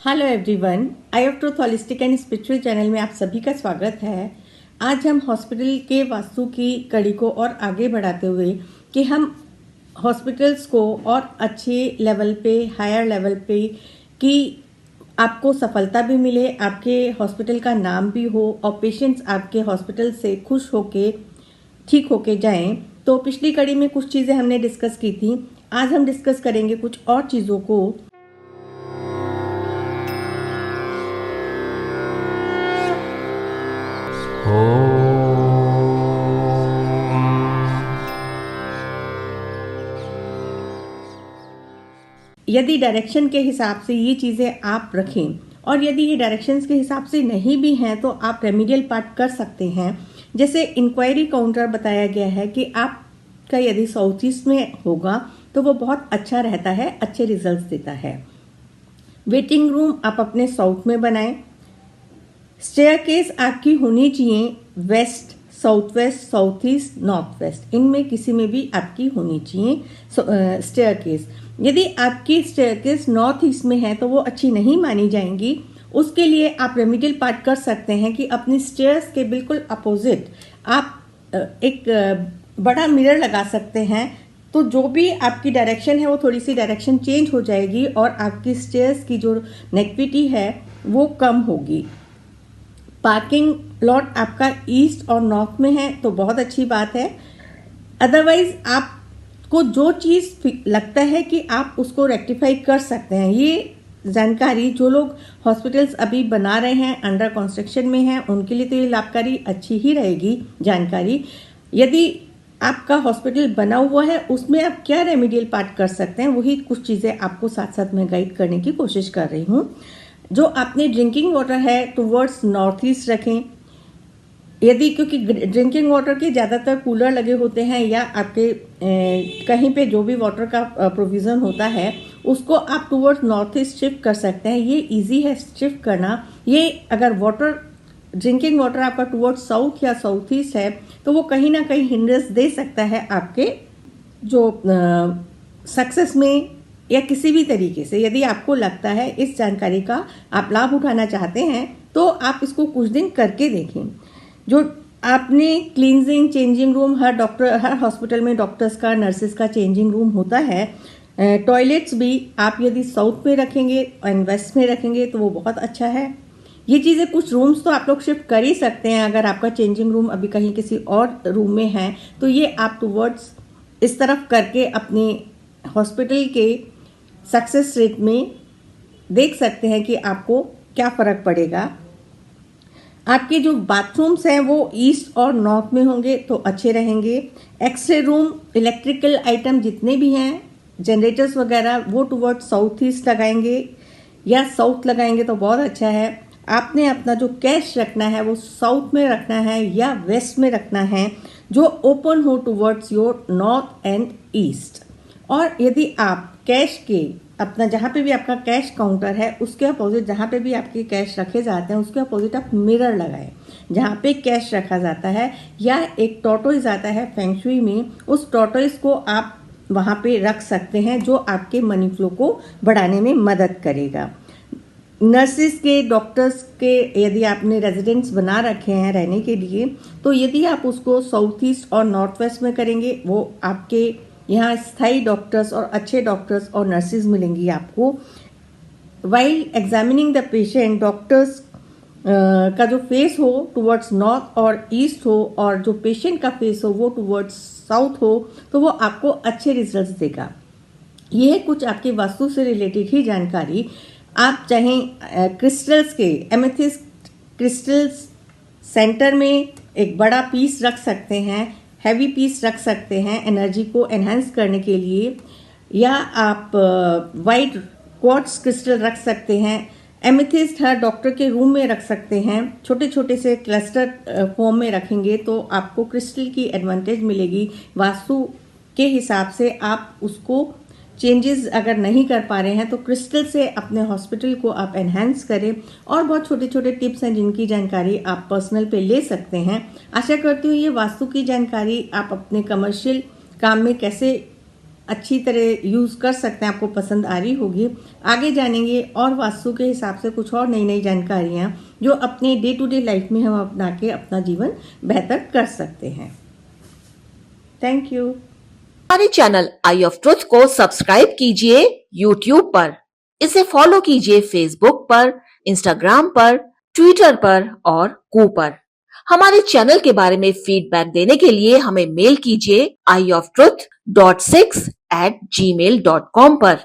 Hello everyone, I of truth holistic and spiritual channel में आप सभी का स्वागत है। आज हम हॉस्पिटल के वास्तु की कड़ी को और आगे बढ़ाते हुए कि हम हॉस्पिटल्स को और अच्छे लेवल पे, हायर लेवल पे, कि आपको सफलता भी मिले, आपके हॉस्पिटल का नाम भी हो और पेशेंट्स आपके हॉस्पिटल से खुश होके ठीक होके जाएं। तो पिछली कड़ी में कुछ चीज़ें हमने डिस्कस की थी। आज हम डिस्कस करेंगे कुछ और चीज़ों को। यदि डायरेक्शन के हिसाब से ये चीज़ें आप रखें और यदि ये डायरेक्शंस के हिसाब से नहीं भी हैं तो आप रेमीडियल पार्ट कर सकते हैं। जैसे इंक्वायरी काउंटर बताया गया है कि आपका यदि साउथ ईस्ट में होगा तो वो बहुत अच्छा रहता है, अच्छे रिजल्ट्स देता है। वेटिंग रूम आप अपने साउथ में बनाएं। स्टेयरकेस आपकी होनी चाहिए west, south west, south east, north west, इनमें किसी में भी आपकी होनी चाहिए स्टेयरकेस। यदि आपकी स्टेयरकेस नॉर्थ ईस्ट में है तो वो अच्छी नहीं मानी जाएंगी। उसके लिए आप रेमिडियल पार्ट कर सकते हैं कि अपनी स्टेयर्स के बिल्कुल अपोजिट आप एक बड़ा मिरर लगा सकते हैं। तो जो भी आपकी डायरेक्शन है वो थोड़ी सी डायरेक्शन चेंज हो जाएगी और आपकी स्टेयर्स की जो नेगेटिविटी है वो कम होगी। पार्किंग लॉट आपका ईस्ट और नॉर्थ में है तो बहुत अच्छी बात है। अदरवाइज आपको जो चीज़ लगता है कि आप उसको रेक्टिफाई कर सकते हैं, ये जानकारी जो लोग हॉस्पिटल्स अभी बना रहे हैं, अंडर कंस्ट्रक्शन में हैं, उनके लिए तो ये लाभकारी अच्छी ही रहेगी जानकारी। यदि आपका हॉस्पिटल बना हुआ है उसमें आप क्या रेमिडियल पार्ट कर सकते हैं, वही कुछ चीज़ें आपको साथ साथ में गाइड करने की कोशिश कर रही हूँ। जो आपने ड्रिंकिंग वाटर है टुवर्ड्स नॉर्थ ईस्ट रखें। यदि क्योंकि ड्रिंकिंग वाटर के ज़्यादातर कूलर लगे होते हैं या आपके कहीं पे जो भी वाटर का प्रोविज़न होता है उसको आप टुवर्ड्स नॉर्थ ईस्ट शिफ्ट कर सकते हैं। ये इजी है शिफ्ट करना। ये अगर वाटर ड्रिंकिंग वाटर आपका टुवर्ड्स साउथ या साउथ ईस्ट है तो वो कहीं ना कहीं हिंड्रेंस दे सकता है आपके जो सक्सेस में या किसी भी तरीके से। यदि आपको लगता है इस जानकारी का आप लाभ उठाना चाहते हैं तो आप इसको कुछ दिन करके देखें। जो आपने क्लींजिंग, चेंजिंग रूम, हर हॉस्पिटल में डॉक्टर्स का, नर्सेस का चेंजिंग रूम होता है। टॉयलेट्स भी आप यदि साउथ में रखेंगे एंड वेस्ट में रखेंगे तो वो बहुत अच्छा है। ये चीज़ें, कुछ रूम्स तो आप लोग शिफ्ट कर ही सकते हैं। अगर आपका चेंजिंग रूम अभी कहीं किसी और रूम में है तो ये आप टुवर्ड्स इस तरफ करके अपने हॉस्पिटल के सक्सेस रेट में देख सकते हैं कि आपको क्या फ़र्क पड़ेगा। आपके जो बाथरूम्स हैं वो ईस्ट और नॉर्थ में होंगे तो अच्छे रहेंगे। एक्सरे रूम, इलेक्ट्रिकल आइटम जितने भी हैं, जनरेटर्स वगैरह, वो टुवर्ड्स साउथ ईस्ट लगाएंगे या साउथ लगाएंगे तो बहुत अच्छा है। आपने अपना जो कैश रखना है वो साउथ में रखना है या वेस्ट में रखना है, जो ओपन हो towards your north and east. और यदि आप कैश के अपना जहाँ पे भी आपका कैश काउंटर है उसके अपोजिट, जहाँ पे भी आपके कैश रखे जाते हैं उसके अपोजिट आप मिरर लगाएं जहाँ पे कैश रखा जाता है। या एक टॉर्टोइज आता है फेंग शुई में, उस टॉर्टोइज को आप वहाँ पे रख सकते हैं जो आपके मनी फ्लो को बढ़ाने में मदद करेगा। नर्सिस के, डॉक्टर्स के यदि आपने रेजिडेंट्स बना रखे हैं रहने के लिए तो यदि आप उसको साउथ ईस्ट और नॉर्थ वेस्ट में करेंगे वो आपके यहाँ स्थायी डॉक्टर्स और अच्छे डॉक्टर्स और नर्सेज मिलेंगी आपको। While examining the patient, doctors का जो फेस हो टुवर्ड्स नॉर्थ और ईस्ट हो और जो पेशेंट का फेस हो वो टुवर्ड्स साउथ हो तो वो आपको अच्छे रिजल्ट्स देगा। ये है कुछ आपकी वास्तु से रिलेटेड ही जानकारी। आप चाहें क्रिस्टल्स के, एमेथिस्ट क्रिस्टल्स वाटर में एक बड़ा पीस रख सकते हैं, हैवी पीस रख सकते हैं एनर्जी को एनहांस करने के लिए, या आप वाइट क्वार्ट्ज क्रिस्टल रख सकते हैं। एमेथिस्ट हर डॉक्टर के रूम में रख सकते हैं। छोटे छोटे से क्लस्टर फॉर्म में रखेंगे तो आपको क्रिस्टल की एडवांटेज मिलेगी। वास्तु के हिसाब से आप उसको चेंजेस अगर नहीं कर पा रहे हैं तो क्रिस्टल से अपने हॉस्पिटल को आप एनहांस करें। और बहुत छोटे छोटे टिप्स हैं जिनकी जानकारी आप पर्सनल पे ले सकते हैं। आशा करती हूँ ये वास्तु की जानकारी आप अपने कमर्शियल काम में कैसे अच्छी तरह यूज़ कर सकते हैं, आपको पसंद आ रही होगी। आगे जानेंगे और वास्तु के हिसाब से कुछ और नई नई जानकारियाँ जो अपने डे टू डे लाइफ में हम अपना के अपना जीवन बेहतर कर सकते हैं। Thank you. हमारे चैनल आई ऑफ ट्रुथ को सब्सक्राइब कीजिए YouTube पर, इसे फॉलो कीजिए Facebook पर, Instagram पर, Twitter पर और कू पर। हमारे चैनल के बारे में फीडबैक देने के लिए हमें मेल कीजिए ioftruth.6@gmail.com पर।